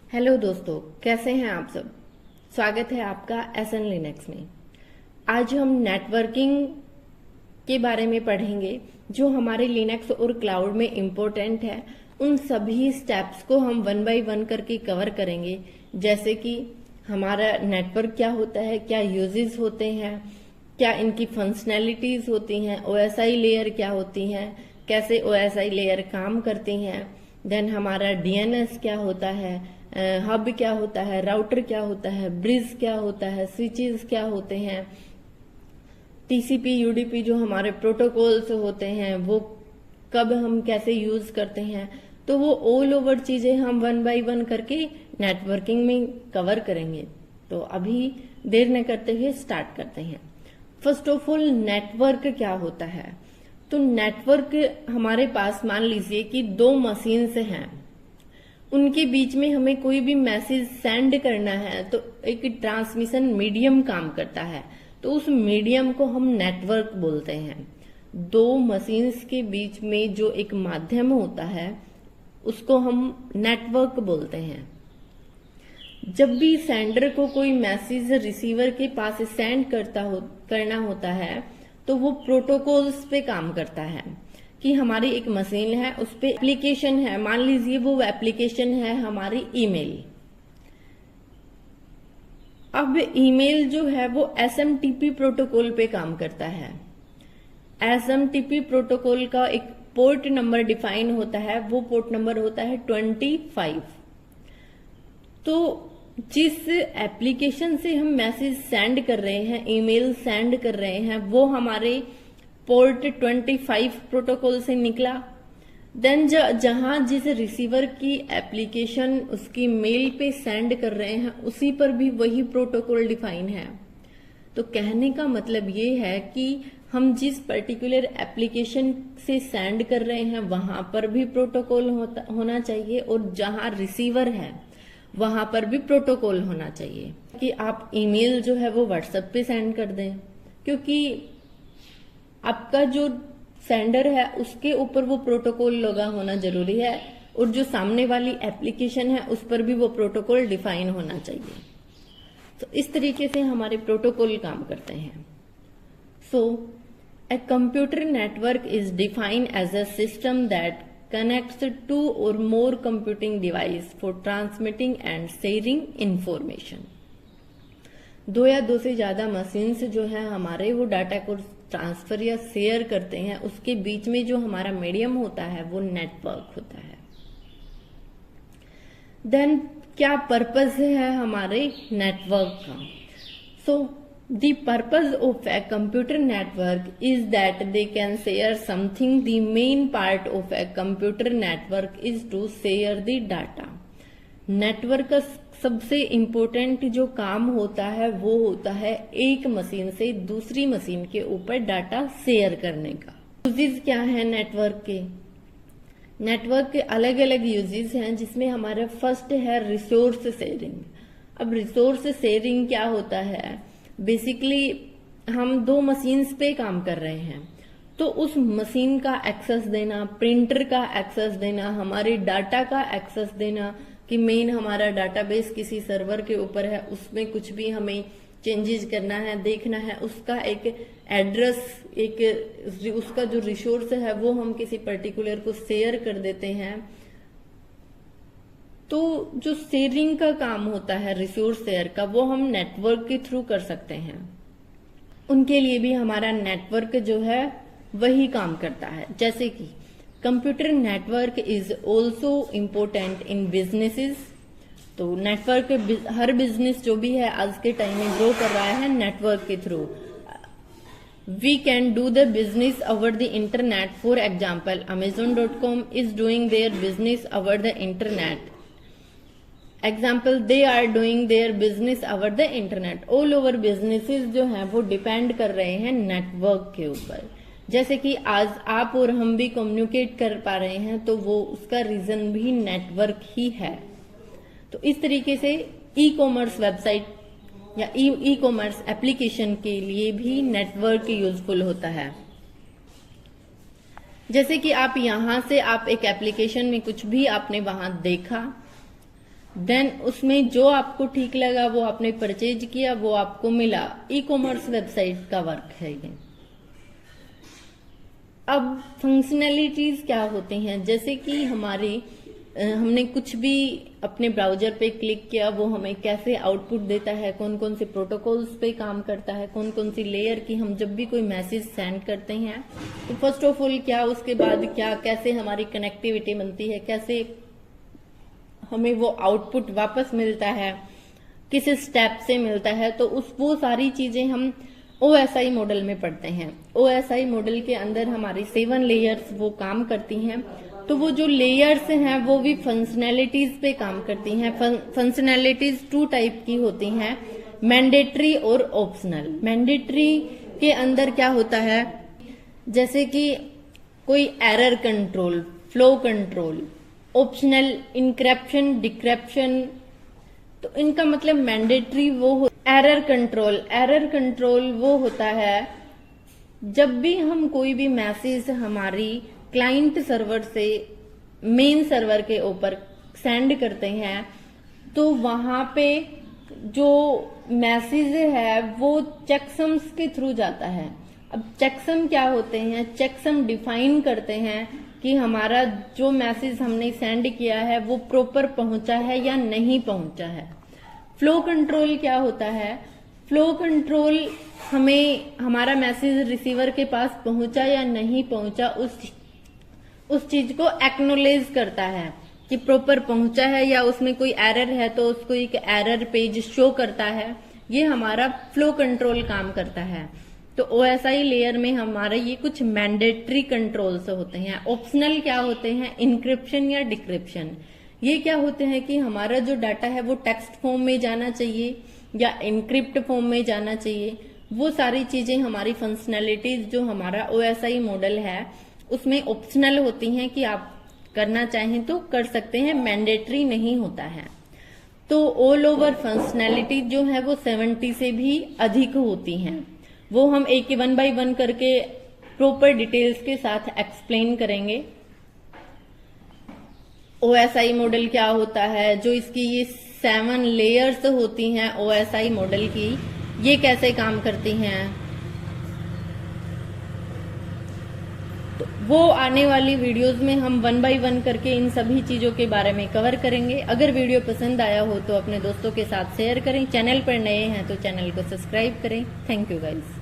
Hello दोस्तों, कैसे हैं आप सब। स्वागत है आपका एसएन लिनक्स में। आज हम नेटवर्किंग के बारे में पढ़ेंगे जो हमारे लिनक्स और क्लाउड में इम्पोर्टेंट है। उन सभी स्टेप्स को हम वन बाय वन करके कवर करेंगे, जैसे कि हमारा नेटवर्क क्या होता है, क्या यूजेस होते हैं, क्या इनकी फंक्शनैलिटीज होती हैं, ओएसआई लेयर क्या होती हैं, कैसे ओएसआई लेयर काम करती हैं, देन हमारा डीएनएस क्या होता है, हब क्या होता है, राउटर क्या होता है, ब्रिज क्या होता है, स्विचेस क्या होते हैं, टीसीपी यूडीपी जो हमारे प्रोटोकॉल्स होते हैं वो कब हम कैसे यूज करते हैं। तो वो ऑल ओवर चीजें हम वन बाय वन करके नेटवर्किंग में कवर करेंगे। तो अभी देर न करते हुए स्टार्ट करते हैं। फर्स्ट ऑफ ऑल, नेटवर्क क्या होता है। तो नेटवर्क हमारे पास मान लीजिए कि दो मशीन्स हैं, उनके बीच में हमें कोई भी मैसेज सेंड करना है तो एक ट्रांसमिशन मीडियम काम करता है, तो उस मीडियम को हम नेटवर्क बोलते हैं। दो मशीन्स के बीच में जो एक माध्यम होता है उसको हम नेटवर्क बोलते हैं। जब भी सेंडर को कोई मैसेज रिसीवर के पास सेंड करना होता है तो वो प्रोटोकॉल्स पे काम करता है कि हमारी एक मशीन है, उस पे एप्लीकेशन है, मान लीजिए वो एप्लीकेशन है हमारी ईमेल। अब ईमेल जो है वो एसएमटीपी प्रोटोकॉल पे काम करता है। एसएमटीपी प्रोटोकॉल का एक पोर्ट नंबर डिफाइन होता है, वो पोर्ट नंबर होता है 25। तो जिस एप्लीकेशन से हम मैसेज सेंड कर रहे हैं, ईमेल सेंड कर रहे हैं, वो हमारे पोर्ट 25 प्रोटोकॉल से निकला। देन जहां जिस रिसीवर की एप्लीकेशन उसकी मेल पे सेंड कर रहे हैं उसी पर भी वही प्रोटोकॉल डिफाइन है। तो कहने का मतलब ये है कि हम जिस पर्टिकुलर एप्लीकेशन से सेंड कर रहे हैं वहां पर भी प्रोटोकॉल होना चाहिए और जहां रिसीवर है वहां पर भी प्रोटोकॉल होना चाहिए। कि आप ईमेल जो है वो व्हाट्सएप पे सेंड कर दें, क्योंकि आपका जो सेंडर है उसके ऊपर वो प्रोटोकॉल लगा होना जरूरी है और जो सामने वाली एप्लीकेशन है उस पर भी वो प्रोटोकॉल डिफाइन होना चाहिए। तो इस तरीके से हमारे प्रोटोकॉल काम करते हैं। So a computer network is defined as a system that connects two or more computing device for transmitting and sharing information। दो या दो से ज्यादा मशीन्स जो है हमारे वो डाटा को ट्रांसफर या शेयर करते हैं, उसके बीच में जो हमारा मीडियम होता है वो नेटवर्क होता है। देन क्या पर्पस है हमारे नेटवर्क का। सो the purpose of a computer network is that they can share something। the main part of a computer network is to share the data। Network का सबसे इम्पोर्टेंट जो काम होता है वो होता है एक मशीन से दूसरी मशीन के ऊपर डाटा शेयर करने का। यूजेस क्या है नेटवर्क के। नेटवर्क के अलग अलग यूजेस हैं, जिसमें हमारा फर्स्ट है रिसोर्स शेयरिंग। अब रिसोर्स शेयरिंग क्या होता है, बेसिकली हम दो मशीन्स पे काम कर रहे हैं तो उस मशीन का एक्सेस देना, प्रिंटर का एक्सेस देना, हमारे डाटा का एक्सेस देना कि मेन हमारा डाटाबेस किसी सर्वर के ऊपर है, उसमें कुछ भी हमें चेंजेस करना है, देखना है, उसका एक एड्रेस, एक उसका जो रिसोर्स है वो हम किसी पर्टिकुलर को शेयर कर देते हैं। तो जो शेयरिंग का काम होता है रिसोर्स शेयर का, वो हम नेटवर्क के थ्रू कर सकते हैं। उनके लिए भी हमारा नेटवर्क जो है वही काम करता है। जैसे कि computer network is also important in businesses. तो नेटवर्क हर बिजनेस जो भी है आज के टाइम में ग्रो कर रहा है नेटवर्क के थ्रू। We can do the business over the internet. For example, Amazon.com is doing their business over the internet. Example, they are doing their business over the internet. All over businesses जो है वो depend कर रहे हैं network के ऊपर। जैसे कि आज आप और हम भी कम्युनिकेट कर पा रहे हैं तो वो उसका रीजन भी नेटवर्क ही है। तो इस तरीके से ई कॉमर्स वेबसाइट या ई कॉमर्स एप्लीकेशन के लिए भी नेटवर्क यूजफुल होता है। जैसे कि आप यहां से आप एक एप्लीकेशन में कुछ भी आपने वहां देखा, देन उसमें जो आपको ठीक लगा वो आपने परचेज किया, वो आपको मिला। ई कॉमर्स वेबसाइट का वर्क है ये। अब फंक्शनैलिटीज क्या होती हैं, जैसे कि हमने कुछ भी अपने ब्राउजर पे क्लिक किया, वो हमें कैसे आउटपुट देता है, कौन कौन से प्रोटोकॉल्स पे काम करता है, कौन कौन सी लेयर की हम जब भी कोई मैसेज सेंड करते हैं तो फर्स्ट ऑफ ऑल क्या, उसके बाद क्या, कैसे हमारी कनेक्टिविटी बनती है, कैसे हमें वो आउटपुट वापस मिलता है, किस स्टेप से मिलता है। तो वो सारी चीजें हम OSI मॉडल में पढ़ते हैं। OSI मॉडल के अंदर हमारी 7 लेयर्स वो काम करती हैं। तो वो जो लेयर्स हैं वो भी फंक्शनैलिटीज पे काम करती हैं। फंक्शनैलिटीज 2 टाइप की होती हैं, मैंडेटरी और ऑप्शनल। मैंडेटरी के अंदर क्या होता है, जैसे कि कोई error control, flow control. Optional encryption, decryption. तो इनका मतलब मैंडेटरी वो एरर कंट्रोल। एरर कंट्रोल वो होता है जब भी हम कोई भी मैसेज हमारी क्लाइंट सर्वर से मेन सर्वर के ऊपर सेंड करते हैं तो वहां पे जो मैसेज है वो चेकसम्स के थ्रू जाता है। अब चेकसम क्या होते हैं, चेकसम डिफाइन करते हैं कि हमारा जो मैसेज हमने सेंड किया है वो प्रॉपर पहुंचा है या नहीं पहुंचा है। फ्लो कंट्रोल क्या होता है, फ्लो कंट्रोल हमें हमारा मैसेज रिसीवर के पास पहुंचा या नहीं पहुंचा उस चीज को एक्नोलेज करता है कि प्रॉपर पहुंचा है, या उसमें कोई एरर है तो उसको एक एरर पेज शो करता है। ये हमारा फ्लो कंट्रोल काम करता है। तो OSI लेयर में हमारा ये कुछ मैंडेटरी कंट्रोल्स होते हैं। ऑप्शनल क्या होते हैं, इंक्रिप्शन या डिक्रिप्शन। ये क्या होते हैं कि हमारा जो डाटा है वो टेक्स्ट फॉर्म में जाना चाहिए या इनक्रिप्ट फॉर्म में जाना चाहिए। वो सारी चीजें हमारी फंक्शनैलिटीज जो हमारा OSI मॉडल है उसमें ऑप्शनल होती हैं कि आप करना चाहें तो कर सकते हैं, मैंडेटरी नहीं होता है। तो ऑल ओवर फंक्शनैलिटी जो है वो 70 से भी अधिक होती हैं। वो हम एक 1 by 1 करके प्रॉपर डिटेल्स के साथ एक्सप्लेन करेंगे। OSI मॉडल क्या होता है, जो इसकी ये 7 लेयर्स होती हैं OSI मॉडल की, ये कैसे काम करती हैं, तो वो आने वाली वीडियोस में हम 1 by 1 करके इन सभी चीजों के बारे में कवर करेंगे। अगर वीडियो पसंद आया हो तो अपने दोस्तों के साथ शेयर करें। चैनल पर नए हैं तो चैनल को सब्सक्राइब करें। Thank you guys.